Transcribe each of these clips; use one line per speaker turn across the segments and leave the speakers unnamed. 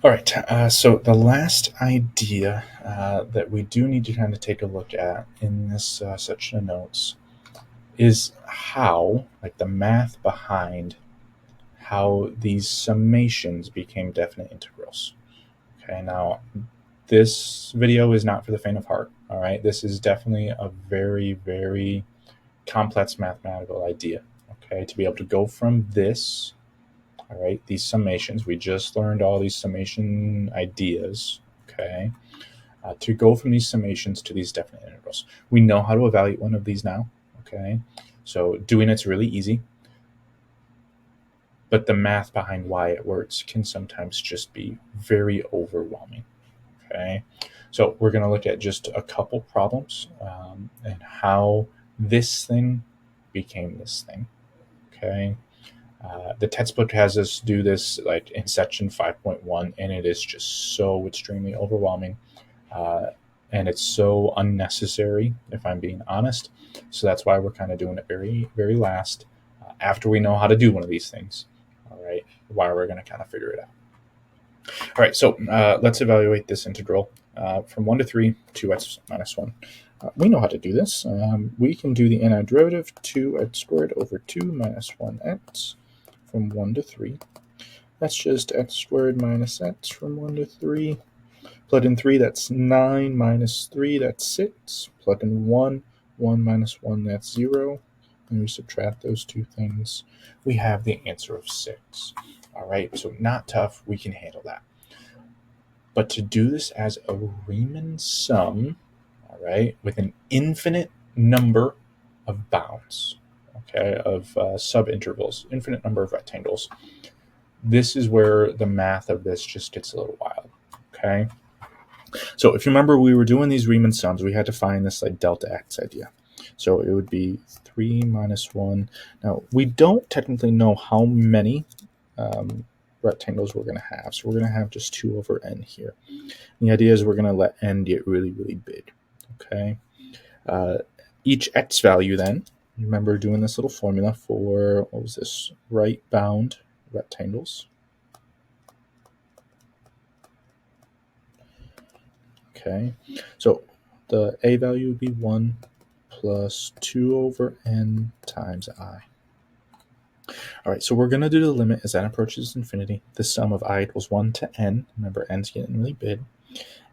All right, so the last idea that we do need to kind of take a look at in this section of notes is how, like the math behind how these summations became definite integrals. Okay, now this video is not for the faint of heart. All right, this is definitely a very, very complex mathematical idea. Okay, to be able to go from this, all right, these summations, we just learned all these summation ideas. Okay, to go from these summations to these definite integrals. We know how to evaluate one of these now. Okay, so doing it's really easy, but the math behind why it works can sometimes just be very overwhelming. Okay, so we're going to look at just a couple problems and how this thing became this thing. Okay, the textbook has us do this like in section 5.1, and it is just so extremely overwhelming. And it's so unnecessary, if I'm being honest. So that's why we're kind of doing it very, very last after we know how to do one of these things. All right, why we're going to kind of figure it out. All right, so let's evaluate this integral from 1 to 3, 2x minus 1. We know how to do this. We can do the antiderivative 2x squared over 2 minus 1x from 1 to 3. That's just x squared minus x from 1 to 3. Plug in 3, that's 9 minus 3, that's 6. Plug in 1, 1 minus 1, that's 0. And we subtract those two things. We have the answer of 6. All right, so not tough. We can handle that. But to do this as a Riemann sum, all right, with an infinite number of bounds, okay, of subintervals, infinite number of rectangles, this is where the math of this just gets a little wild, okay? So if you remember, we were doing these Riemann sums, we had to find this like delta x idea. So it would be 3 minus 1. Now, we don't technically know how many rectangles we're going to have. So we're going to have just 2 over n here. And the idea is we're going to let n get really, really big. Okay. Each x value then, remember doing this little formula for, what was this, right bound rectangles. Okay, so the a value would be 1 plus 2 over n times I. All right, so we're going to do the limit as n approaches infinity. The sum of I equals 1 to n. Remember, n's getting really big.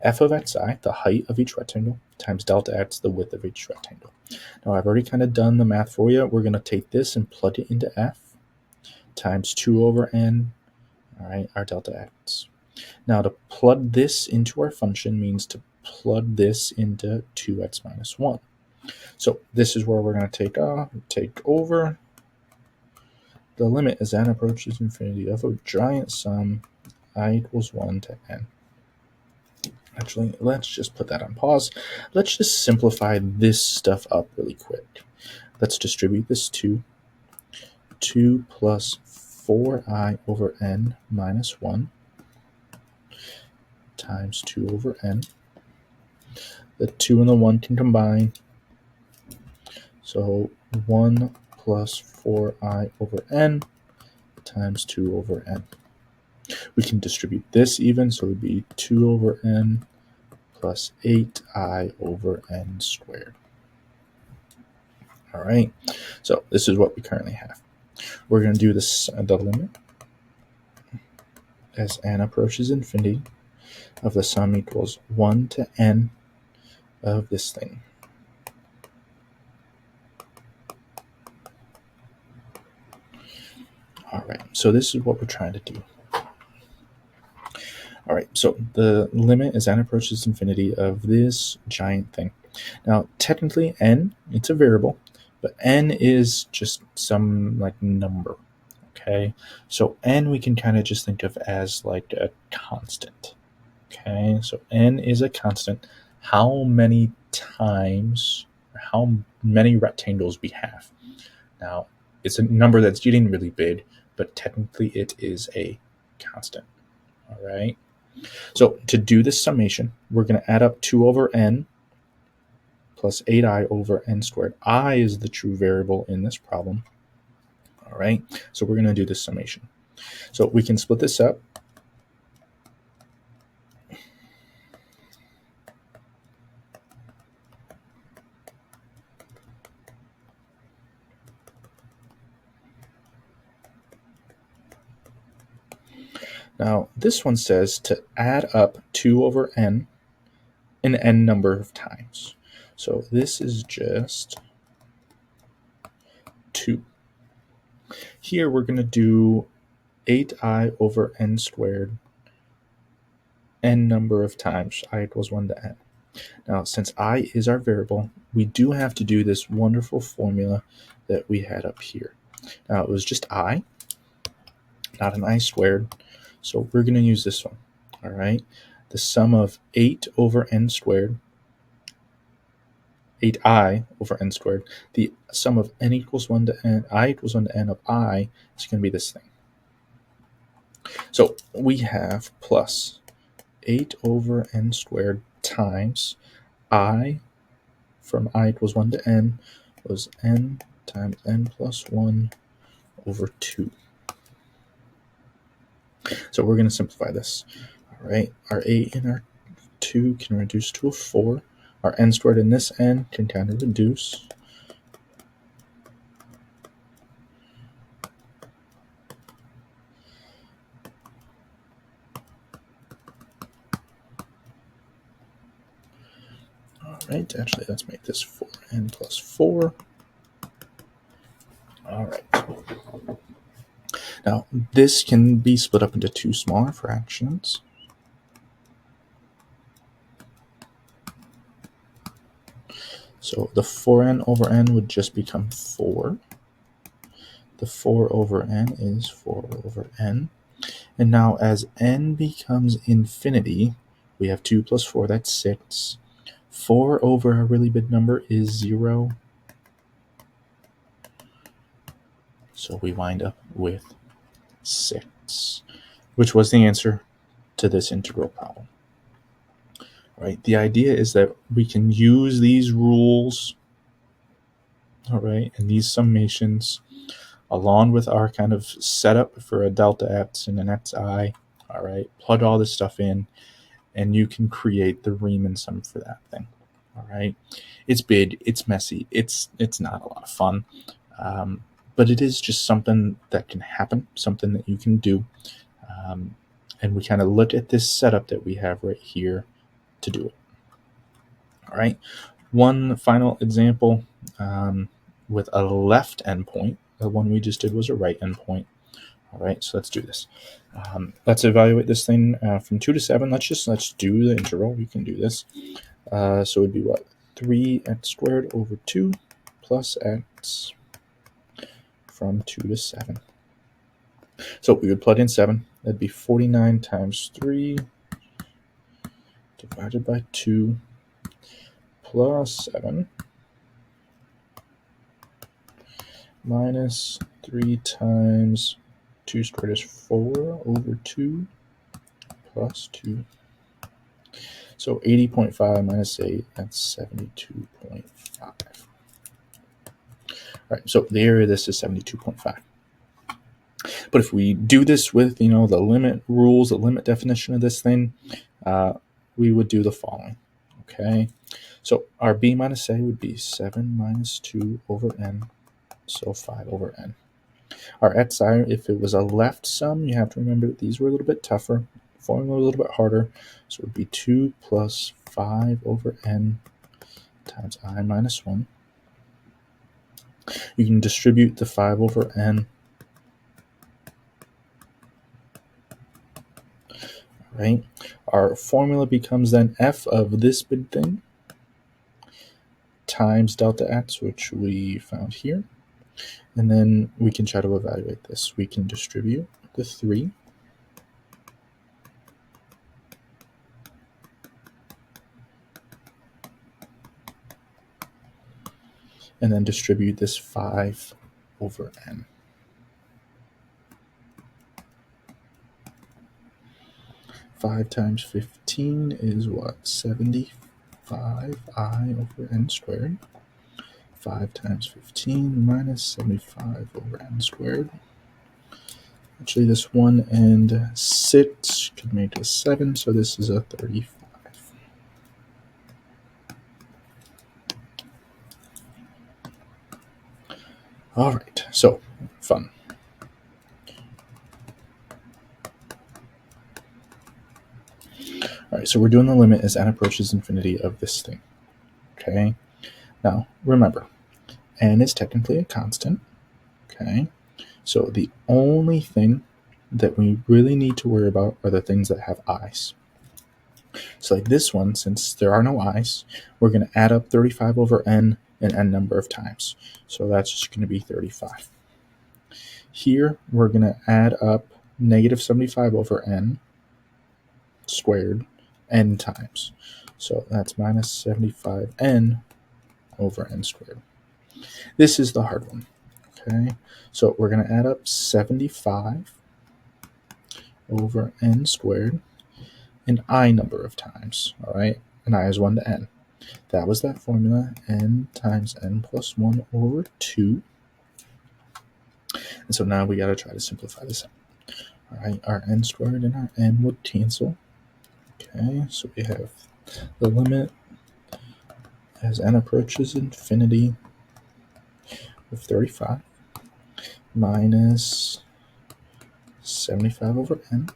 F of xi, the height of each rectangle, times delta x, the width of each rectangle. Now, I've already kind of done the math for you. We're going to take this and plug it into f times 2 over n, all right, our delta x. Now, to plug this into our function means to plug this into 2x minus 1. So this is where we're going to take over the limit as n approaches infinity of a giant sum I equals 1 to n. Actually, let's just put that on pause. Let's just simplify this stuff up really quick. Let's distribute this to 2 plus 4i over n minus 1 times 2 over n. The 2 and the 1 can combine. So 1 plus 4i over n times 2 over n. We can distribute this even, so it would be 2 over n plus 8i over n squared. All right, so this is what we currently have. We're going to do this, the limit as n approaches infinity of the sum equals 1 to n of this thing. All right, so this is what we're trying to do. All right, so the limit as n approaches infinity of this giant thing. Now, technically n, it's a variable, but n is just some like number, okay? So n we can kind of just think of as like a constant, okay? So n is a constant. How many times, or how many rectangles we have. Now, it's a number that's getting really big, but technically it is a constant, all right? So to do this summation, we're going to add up 2 over n plus 8i over n squared. I is the true variable in this problem. All right, so we're going to do this summation. So we can split this up. Now, this one says to add up 2 over n an n number of times. So this is just 2. Here we're going to do 8i over n squared n number of times I equals 1 to n. Now, since I is our variable, we do have to do this wonderful formula that we had up here. Now, it was just I, not an I squared, so we're going to use this one. All right, the sum of 8 over n squared, 8i over n squared, the sum of n equals 1 to n, I equals 1 to n of I is going to be this thing. So we have plus 8 over n squared times I from I equals 1 to n was n times n plus 1 over 2. So we're going to simplify this. All right, our 8 and our 2 can reduce to a 4. Our n squared in this n can kind of reduce. All right, actually, let's make this 4n plus 4. All right. Now, this can be split up into 2 smaller fractions. So the 4n over n would just become 4. The 4 over n is 4 over n. And now as n becomes infinity, we have 2 plus 4, that's 6. 4 over a really big number is 0. So we wind up with 6, which was the answer to this integral problem. Right? The idea is that we can use these rules, all right, and these summations along with our kind of setup for a delta x and an xi, all right, plug all this stuff in, and you can create the Riemann sum for that thing. All right, it's big, it's messy, it's not a lot of fun, but it is just something that can happen, something that you can do, and we kind of look at this setup that we have right here to do it. All right, one final example with a left endpoint. The one we just did was a right endpoint. All right, so let's do this. Let's evaluate this thing from 2 to 7. Let's do the integral. We can do this. So it would be what? 3x squared over 2 plus x from 2 to 7. So we would plug in 7. That'd be 49 times 3 divided by 2 plus 7 minus 3 times 2 squared is 4 over 2 plus 2. So 80.5 minus 8, that's 72.5. All right, so the area of this is 72.5. But if we do this with, the limit rules, the limit definition of this thing, we would do the following. Okay, so our b minus a would be 7 minus 2 over n, so 5 over n. Our xi, if it was a left sum, you have to remember that these were a little bit tougher, formula a little bit harder, so it would be 2 plus 5 over n times I minus 1. You can distribute the 5 over n. Right? Our formula becomes then f of this big thing times delta x, which we found here. And then we can try to evaluate this. We can distribute the 3. And then distribute this 5 over n. Five times 15 is what? 75i over n squared. 5 times 15 minus 75 over n squared. Actually, this 1 and 6 could make a 7, so this is a 35. All right, so fun. All right, so we're doing the limit as n approaches infinity of this thing. Okay. Now remember, n is technically a constant. Okay. So the only thing that we really need to worry about are the things that have i's. So like this one, since there are no i's, we're going to add up 35 over n an n number of times. So that's just going to be 35. Here, we're going to add up negative 75 over n squared n times. So that's minus 75n over n squared. This is the hard one. Okay, so we're going to add up 75 over n squared an I number of times. All right, and I is 1 to n. That was that formula, n times n plus 1 over 2. And so now we got to try to simplify this out. All right, our n squared and our n would cancel. Okay, so we have the limit as n approaches infinity of 35 minus 75 over n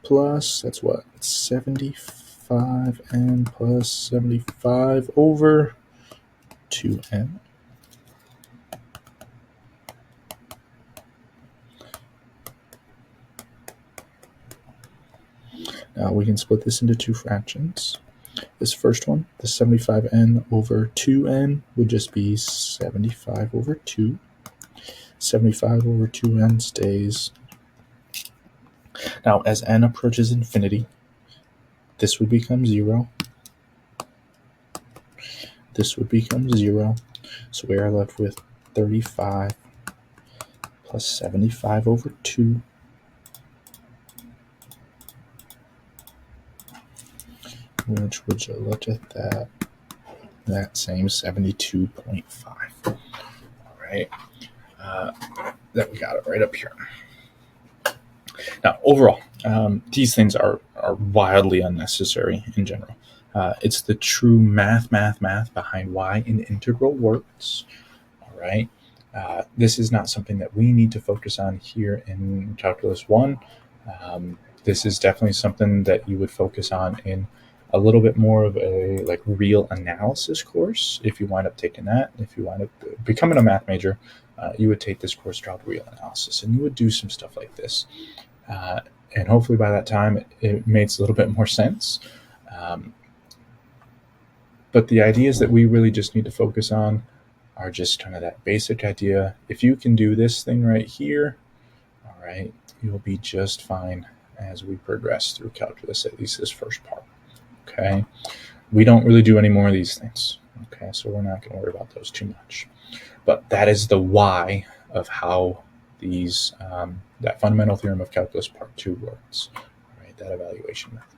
plus, that's what, 75n plus 75 over 2n. Now we can split this into two fractions. This first one, the 75n over 2n, would just be 75 over 2. 75 over 2n stays. Now, as n approaches infinity, this would become 0. This would become 0. So we are left with 35 plus 75 over 2. Which would you look at that same 72.5. All right, that we got it right up here. Now, overall, these things are wildly unnecessary in general. It's the true math behind why an integral works. All right, this is not something that we need to focus on here in Calculus 1. This is definitely something that you would focus on in a little bit more of a like real analysis course. If you wind up taking that, if you wind up becoming a math major, you would take this course called real analysis, and you would do some stuff like this. And hopefully by that time it makes a little bit more sense. But the ideas that we really just need to focus on are just kind of that basic idea. If you can do this thing right here, all right, you'll be just fine as we progress through calculus, at least this first part. Okay, we don't really do any more of these things. Okay, so we're not going to worry about those too much. But that is the why of how these that fundamental theorem of calculus part 2 works. All right, that evaluation method.